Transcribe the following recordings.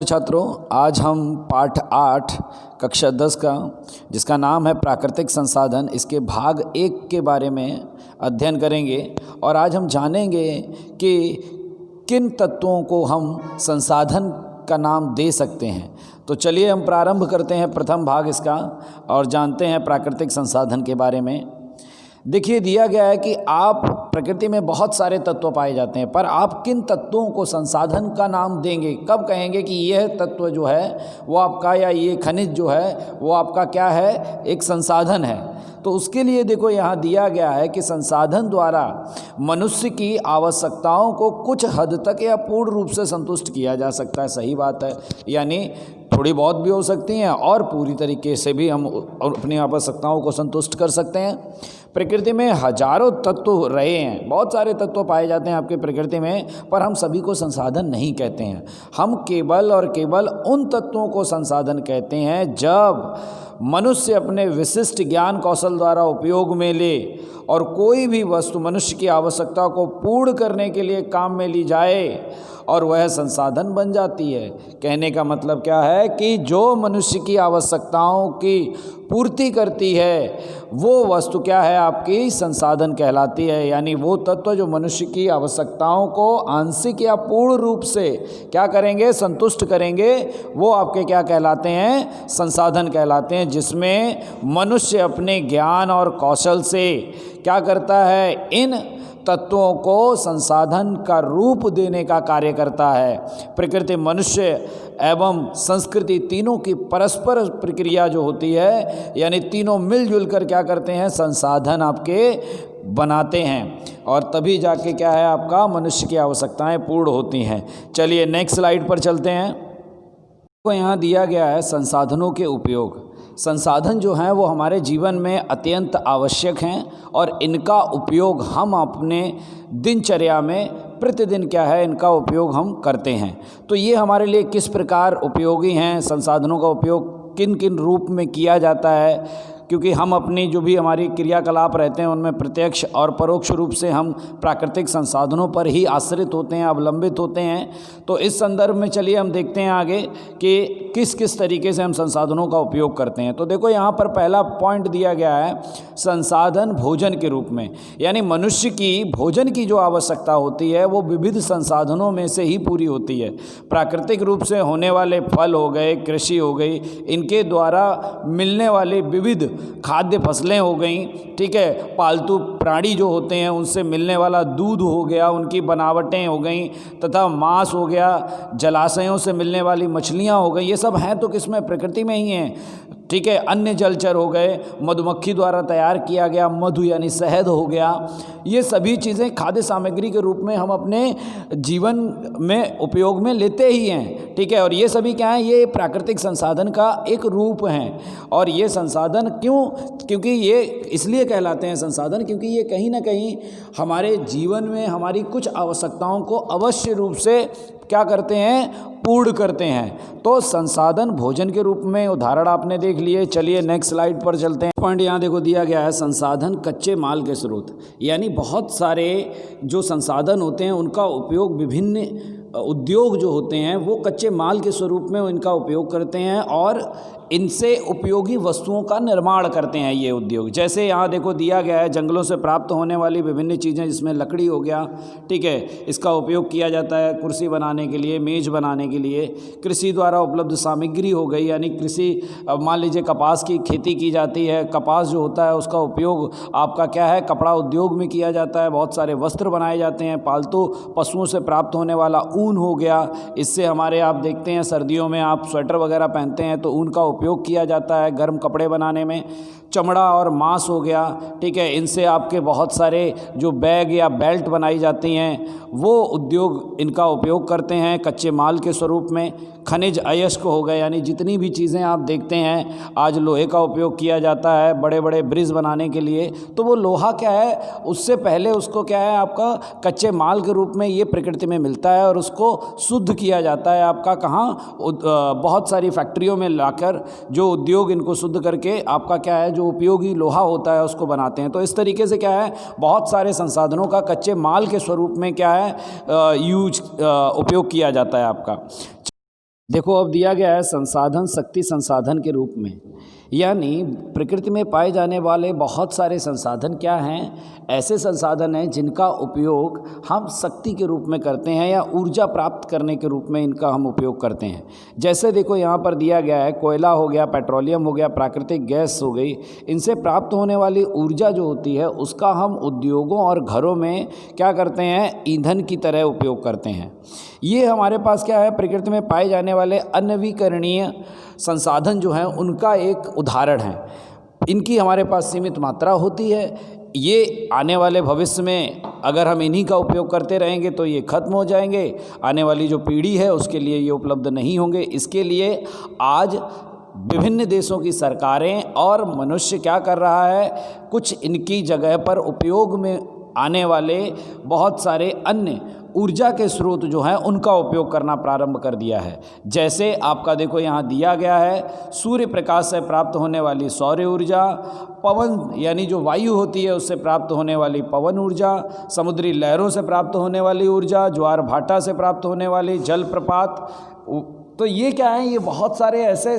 छात्रों, आज हम पाठ 8 कक्षा 10 का जिसका नाम है प्राकृतिक संसाधन, इसके भाग 1 के बारे में अध्ययन करेंगे। और आज हम जानेंगे कि किन तत्वों को हम संसाधन का नाम दे सकते हैं। तो चलिए हम प्रारंभ करते हैं प्रथम भाग इसका और जानते हैं प्राकृतिक संसाधन के बारे में। देखिए, दिया गया है कि आप प्रकृति में बहुत सारे तत्व पाए जाते हैं, पर आप किन तत्वों को संसाधन का नाम देंगे, कब कहेंगे कि यह तत्व जो है वो आपका, या ये खनिज जो है वो आपका क्या है, एक संसाधन है। तो उसके लिए देखो यहाँ दिया गया है कि संसाधन द्वारा मनुष्य की आवश्यकताओं को कुछ हद तक या पूर्ण रूप से संतुष्ट किया जा सकता है। सही बात है, यानी थोड़ी बहुत भी हो सकती हैं और पूरी तरीके से भी हम अपनी आवश्यकताओं को संतुष्ट कर सकते हैं। प्रकृति में हजारों तत्व रहे हैं, बहुत सारे तत्व पाए जाते हैं आपके प्रकृति में, पर हम सभी को संसाधन नहीं कहते हैं। हम केवल और केवल उन तत्वों को संसाधन कहते हैं जब मनुष्य अपने विशिष्ट ज्ञान कौशल द्वारा उपयोग में ले और कोई भी वस्तु मनुष्य की आवश्यकता को पूर्ण करने के लिए काम में ली जाए और वह संसाधन बन जाती है। कहने का मतलब क्या है कि जो मनुष्य की आवश्यकताओं की पूर्ति करती है वो वस्तु क्या है, आपकी संसाधन कहलाती है। यानी वो तत्व जो मनुष्य की आवश्यकताओं को आंशिक या पूर्ण रूप से क्या करेंगे, संतुष्ट करेंगे, वो आपके क्या कहलाते हैं, संसाधन कहलाते हैं। जिसमें मनुष्य अपने ज्ञान और कौशल से क्या करता है, इन तत्वों को संसाधन का रूप देने का कार्य करता है। प्रकृति, मनुष्य एवं संस्कृति तीनों की परस्पर प्रक्रिया जो होती है, यानी तीनों मिलजुल कर क्या करते हैं, संसाधन आपके बनाते हैं, और तभी जाके क्या है, आपका मनुष्य की आवश्यकताएं पूर्ण होती हैं। चलिए नेक्स्ट स्लाइड पर चलते हैं। तो यहाँ दिया गया है संसाधनों के उपयोग। संसाधन जो हैं वो हमारे जीवन में अत्यंत आवश्यक हैं और इनका उपयोग हम अपने दिनचर्या में प्रतिदिन क्या है, इनका उपयोग हम करते हैं। तो ये हमारे लिए किस प्रकार उपयोगी हैं, संसाधनों का उपयोग किन किन रूप में किया जाता है, क्योंकि हम अपनी जो भी हमारी क्रियाकलाप रहते हैं उनमें प्रत्यक्ष और परोक्ष रूप से हम प्राकृतिक संसाधनों पर ही आश्रित होते हैं, अवलंबित होते हैं। तो इस संदर्भ में चलिए हम देखते हैं आगे कि किस किस तरीके से हम संसाधनों का उपयोग करते हैं। तो देखो यहाँ पर पहला पॉइंट दिया गया है, संसाधन भोजन के रूप में। यानी मनुष्य की भोजन की जो आवश्यकता होती है वो विविध संसाधनों में से ही पूरी होती है। प्राकृतिक रूप से होने वाले फल हो गए, कृषि हो गई, इनके द्वारा मिलने वाले विविध खाद्य फसलें हो गई, ठीक है, पालतू प्राणी जो होते हैं उनसे मिलने वाला दूध हो गया, उनकी बनावटें हो गई, तथा मांस हो गया, जलाशयों से मिलने वाली मछलियां हो गई, ये सब हैं तो किसमें, प्रकृति में ही हैं, ठीक है। अन्य जलचर हो गए, मधुमक्खी द्वारा तैयार किया गया मधु यानी शहद हो गया, ये सभी चीज़ें खाद्य सामग्री के रूप में हम अपने जीवन में उपयोग में लेते ही हैं, ठीक है। और ये सभी क्या हैं, ये प्राकृतिक संसाधन का एक रूप हैं। और ये संसाधन क्योंकि ये इसलिए कहलाते हैं संसाधन, क्योंकि ये कहीं ना कहीं हमारे जीवन में हमारी कुछ आवश्यकताओं को अवश्य रूप से क्या करते हैं, पूर्ण करते हैं। तो संसाधन भोजन के रूप में उदाहरण आपने देख लिए। चलिए नेक्स्ट स्लाइड पर चलते हैं। पॉइंट यहाँ देखो दिया गया है, संसाधन कच्चे माल के स्रोत। यानी बहुत सारे जो संसाधन होते हैं उनका उपयोग विभिन्न उद्योग जो होते हैं वो कच्चे माल के स्वरूप में इनका उपयोग करते हैं और इनसे उपयोगी वस्तुओं का निर्माण करते हैं ये उद्योग। जैसे यहाँ देखो दिया गया है, जंगलों से प्राप्त होने वाली विभिन्न चीज़ें, जिसमें लकड़ी हो गया, ठीक है, इसका उपयोग किया जाता है कुर्सी बनाने के लिए, मेज बनाने के लिए। कृषि द्वारा उपलब्ध सामग्री हो गई, यानी कृषि, मान लीजिए कपास की खेती की जाती है, कपास जो होता है उसका उपयोग आपका क्या है, कपड़ा उद्योग में किया जाता है, बहुत सारे वस्त्र बनाए जाते हैं। पालतू पशुओं से प्राप्त होने वाला ऊन हो गया, इससे हमारे आप देखते हैं सर्दियों में आप स्वेटर वगैरह पहनते हैं तो ऊन का उपयोग किया जाता है गर्म कपड़े बनाने में। चमड़ा और मांस हो गया, ठीक है, इनसे आपके बहुत सारे जो बैग या बेल्ट बनाई जाती हैं वो उद्योग इनका उपयोग करते हैं कच्चे माल के स्वरूप में। खनिज अयस्क हो गए, यानी जितनी भी चीज़ें आप देखते हैं आज लोहे का उपयोग किया जाता है बड़े बड़े ब्रिज बनाने के लिए, तो वो लोहा क्या है, उससे पहले उसको क्या है, आपका कच्चे माल के रूप में ये प्रकृति में मिलता है और उसको शुद्ध किया जाता है आपका कहाँ, बहुत सारी फैक्ट्रियों में लाकर जो उद्योग इनको शुद्ध करके आपका क्या है, जो उपयोगी लोहा होता है उसको बनाते हैं। तो इस तरीके से क्या है, बहुत सारे संसाधनों का कच्चे माल के स्वरूप में क्या है उपयोग किया जाता है आपका। देखो अब दिया गया है संसाधन शक्ति संसाधन के रूप में, यानी प्रकृति में पाए जाने वाले बहुत सारे संसाधन क्या हैं, ऐसे संसाधन हैं जिनका उपयोग हम शक्ति के रूप में करते हैं या ऊर्जा प्राप्त करने के रूप में इनका हम उपयोग करते हैं। जैसे देखो यहाँ पर दिया गया है कोयला हो गया, पेट्रोलियम हो गया, प्राकृतिक गैस हो गई, इनसे प्राप्त होने वाली ऊर्जा जो होती है उसका हम उद्योगों और घरों में क्या करते हैं, ईंधन की तरह उपयोग करते हैं। ये हमारे पास क्या है, प्रकृति में पाए जाने वाले अनवीकरणीय संसाधन जो हैं उनका एक उदाहरण है। इनकी हमारे पास सीमित मात्रा होती है, ये आने वाले भविष्य में अगर हम इन्हीं का उपयोग करते रहेंगे तो ये खत्म हो जाएंगे, आने वाली जो पीढ़ी है उसके लिए ये उपलब्ध नहीं होंगे। इसके लिए आज विभिन्न देशों की सरकारें और मनुष्य क्या कर रहा है, कुछ इनकी जगह पर उपयोग में आने वाले बहुत सारे अन्य ऊर्जा के स्रोत जो हैं उनका उपयोग करना प्रारंभ कर दिया है। जैसे आपका देखो यहाँ दिया गया है सूर्य प्रकाश से प्राप्त होने वाली सौर ऊर्जा, पवन यानी जो वायु होती है उससे प्राप्त होने वाली पवन ऊर्जा, समुद्री लहरों से प्राप्त होने वाली ऊर्जा, ज्वार भाटा से प्राप्त होने वाली जल प्रपात। तो ये क्या है, ये बहुत सारे ऐसे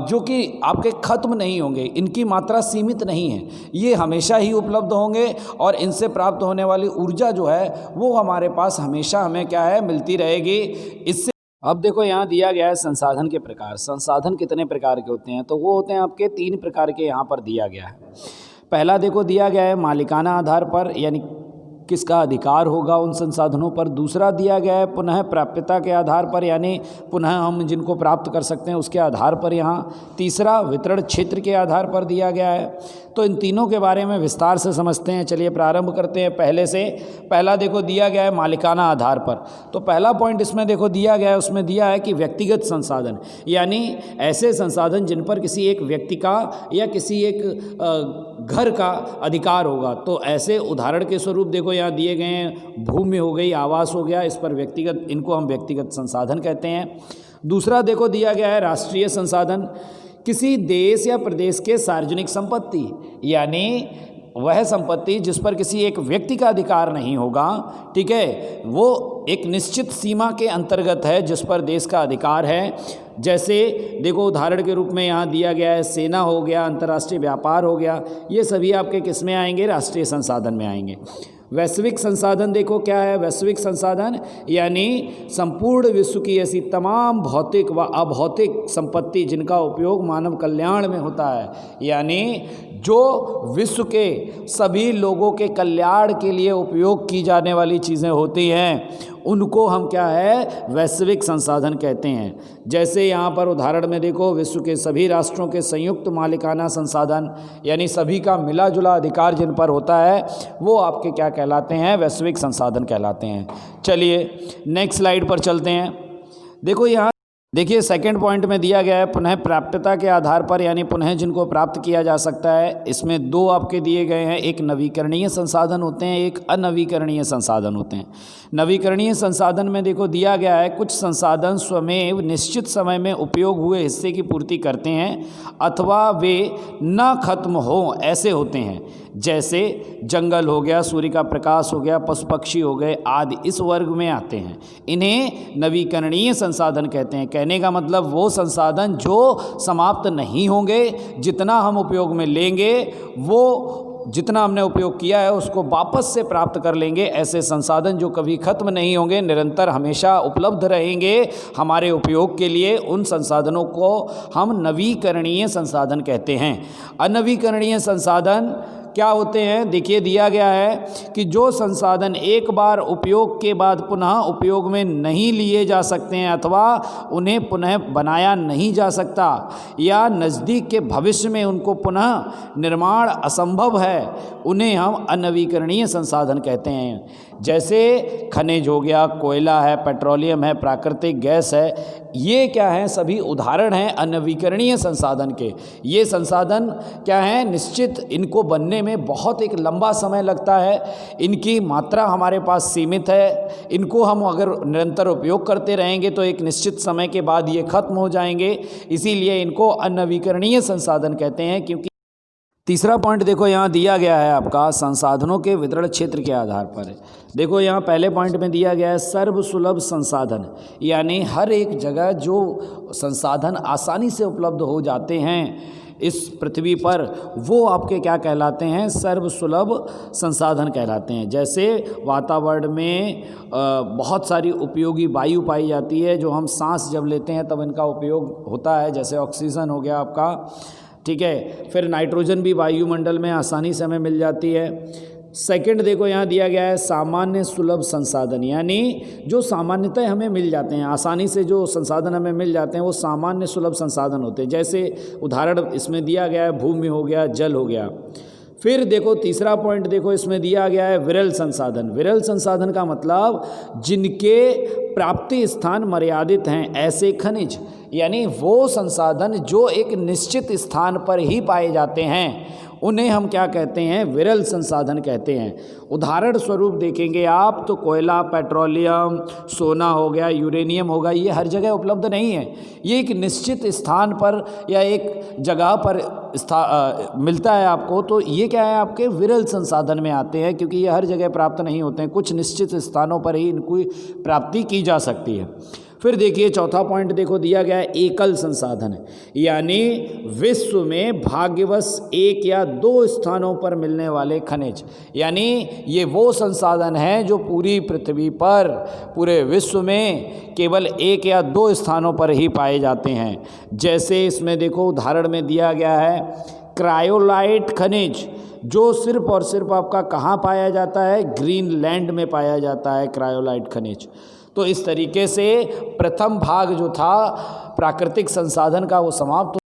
जो कि आपके ख़त्म नहीं होंगे, इनकी मात्रा सीमित नहीं है, ये हमेशा ही उपलब्ध होंगे और इनसे प्राप्त होने वाली ऊर्जा जो है वो हमारे पास हमेशा हमें क्या है, मिलती रहेगी। इससे अब देखो यहाँ दिया गया है संसाधन के प्रकार। संसाधन कितने प्रकार के होते हैं, तो वो होते हैं आपके 3 प्रकार के यहाँ पर दिया गया है। पहला देखो दिया गया है मालिकाना आधार पर, यानी किसका अधिकार होगा उन संसाधनों पर। दूसरा दिया गया है पुनः प्राप्यता के आधार पर, यानी पुनः हम जिनको प्राप्त कर सकते हैं उसके आधार पर यहाँ। तीसरा वितरण क्षेत्र के आधार पर दिया गया है। तो इन तीनों के बारे में विस्तार से समझते हैं। चलिए प्रारंभ करते हैं पहले से। पहला देखो दिया गया है मालिकाना आधार पर। तो पहला पॉइंट इसमें देखो दिया गया है, उसमें दिया है कि व्यक्तिगत संसाधन, यानी ऐसे संसाधन जिन पर किसी एक व्यक्ति का या किसी एक घर का अधिकार होगा। तो ऐसे उदाहरण के स्वरूप देखो यहाँ दिए गए हैं, भूमि हो गई, आवास हो गया, इस पर व्यक्तिगत, इनको हम व्यक्तिगत संसाधन कहते हैं। दूसरा देखो दिया गया है राष्ट्रीय संसाधन, किसी देश या प्रदेश के सार्वजनिक संपत्ति, यानी वह संपत्ति जिस पर किसी एक व्यक्ति का अधिकार नहीं होगा, ठीक है, वो एक निश्चित सीमा के अंतर्गत है जिस पर देश का अधिकार है। जैसे देखो उदाहरण के रूप में यहाँ दिया गया है सेना हो गया, अंतर्राष्ट्रीय व्यापार हो गया, ये सभी आपके किस में आएंगे, राष्ट्रीय संसाधन में आएंगे। वैश्विक संसाधन देखो क्या है, वैश्विक संसाधन यानी संपूर्ण विश्व की ऐसी तमाम भौतिक व अभौतिक संपत्ति जिनका उपयोग मानव कल्याण में होता है, यानी जो विश्व के सभी लोगों के कल्याण के लिए उपयोग की जाने वाली चीज़ें होती हैं उनको हम क्या है, वैश्विक संसाधन कहते हैं। जैसे यहाँ पर उदाहरण में देखो विश्व के सभी राष्ट्रों के संयुक्त मालिकाना संसाधन, यानी सभी का मिला जुला अधिकार जिन पर होता है वो आपके क्या कहलाते हैं, वैश्विक संसाधन कहलाते हैं। चलिए नेक्स्ट स्लाइड पर चलते हैं। देखो यहाँ देखिए सेकंड पॉइंट में दिया गया है पुनः प्राप्यता के आधार पर, यानी पुनः जिनको प्राप्त किया जा सकता है। इसमें 2 आपके दिए गए हैं, एक नवीकरणीय संसाधन होते हैं, एक अनवीकरणीय संसाधन होते हैं। नवीकरणीय संसाधन में देखो दिया गया है कुछ संसाधन स्वमेव निश्चित समय में उपयोग हुए हिस्से की पूर्ति करते हैं अथवा वे न खत्म हो ऐसे होते हैं। जैसे जंगल हो गया, सूर्य का प्रकाश हो गया, पशु पक्षी हो गए आदि इस वर्ग में आते हैं। इन्हें नवीकरणीय संसाधन कहते हैं। कहने का मतलब वो संसाधन जो समाप्त नहीं होंगे, जितना हम उपयोग में लेंगे वो जितना हमने उपयोग किया है उसको वापस से प्राप्त कर लेंगे। ऐसे संसाधन जो कभी खत्म नहीं होंगे, निरंतर हमेशा उपलब्ध रहेंगे हमारे उपयोग के लिए, उन संसाधनों को हम नवीकरणीय संसाधन कहते हैं। अनवीकरणीय संसाधन क्या होते हैं, देखिए दिया गया है कि जो संसाधन एक बार उपयोग के बाद पुनः उपयोग में नहीं लिए जा सकते हैं अथवा उन्हें पुनः बनाया नहीं जा सकता या नज़दीक के भविष्य में उनको पुनः निर्माण असंभव है, उन्हें हम अनवीकरणीय संसाधन कहते हैं। जैसे खनिज हो गया, कोयला है, पेट्रोलियम है, प्राकृतिक गैस है, ये क्या हैं, सभी उदाहरण हैं अनवीकरणीय संसाधन के। ये संसाधन क्या हैं, निश्चित इनको बनने में बहुत एक लंबा समय लगता है, इनकी मात्रा हमारे पास सीमित है, इनको हम अगर निरंतर उपयोग करते रहेंगे तो एक निश्चित समय के बाद ये खत्म हो जाएंगे, इसीलिए इनको अनवीकरणीय संसाधन कहते हैं। क्योंकि तीसरा पॉइंट देखो यहाँ दिया गया है आपका संसाधनों के वितरण क्षेत्र के आधार पर। देखो यहाँ पहले पॉइंट में दिया गया है सर्वसुलभ संसाधन, यानी हर एक जगह जो संसाधन आसानी से उपलब्ध हो जाते हैं इस पृथ्वी पर, वो आपके क्या कहलाते हैं, सर्वसुलभ संसाधन कहलाते हैं। जैसे वातावरण में बहुत सारी उपयोगी वायु पाई जाती है, जो हम सांस जब लेते हैं तब इनका उपयोग होता है, जैसे ऑक्सीजन हो गया आपका, ठीक है। फिर नाइट्रोजन भी वायुमंडल में आसानी से हमें मिल जाती है। सेकंड देखो यहाँ दिया गया है सामान्य सुलभ संसाधन, यानी जो सामान्यतः हमें मिल जाते हैं, आसानी से जो संसाधन हमें मिल जाते हैं वो सामान्य सुलभ संसाधन होते हैं। जैसे उदाहरण इसमें दिया गया है भूमि हो गया, जल हो गया। फिर देखो तीसरा पॉइंट देखो इसमें दिया गया है विरल संसाधन। विरल संसाधन का मतलब जिनके प्राप्ति स्थान मर्यादित हैं, ऐसे खनिज, यानी वो संसाधन जो एक निश्चित स्थान पर ही पाए जाते हैं उन्हें हम क्या कहते हैं, विरल संसाधन कहते हैं। उदाहरण स्वरूप देखेंगे आप तो कोयला, पेट्रोलियम, सोना हो गया, यूरेनियम होगा, ये हर जगह उपलब्ध नहीं है। ये एक निश्चित स्थान पर या एक जगह पर मिलता है आपको, तो ये क्या है, आपके विरल संसाधन में आते हैं, क्योंकि ये हर जगह प्राप्त नहीं होते हैं, कुछ निश्चित स्थानों पर ही इनकी प्राप्ति की जा सकती है। फिर देखिए चौथा पॉइंट देखो दिया गया है एकल संसाधन, यानी विश्व में भाग्यवश एक या दो स्थानों पर मिलने वाले खनिज, यानी ये वो संसाधन हैं जो पूरी पृथ्वी पर, पूरे विश्व में केवल एक या दो स्थानों पर ही पाए जाते हैं। जैसे इसमें देखो उदाहरण में दिया गया है क्रायोलाइट खनिज, जो सिर्फ और सिर्फ आपका कहाँ पाया जाता है, ग्रीनलैंड में पाया जाता है क्रायोलाइट खनिज। तो इस तरीके से प्रथम भाग जो था प्राकृतिक संसाधन का वो समाप्त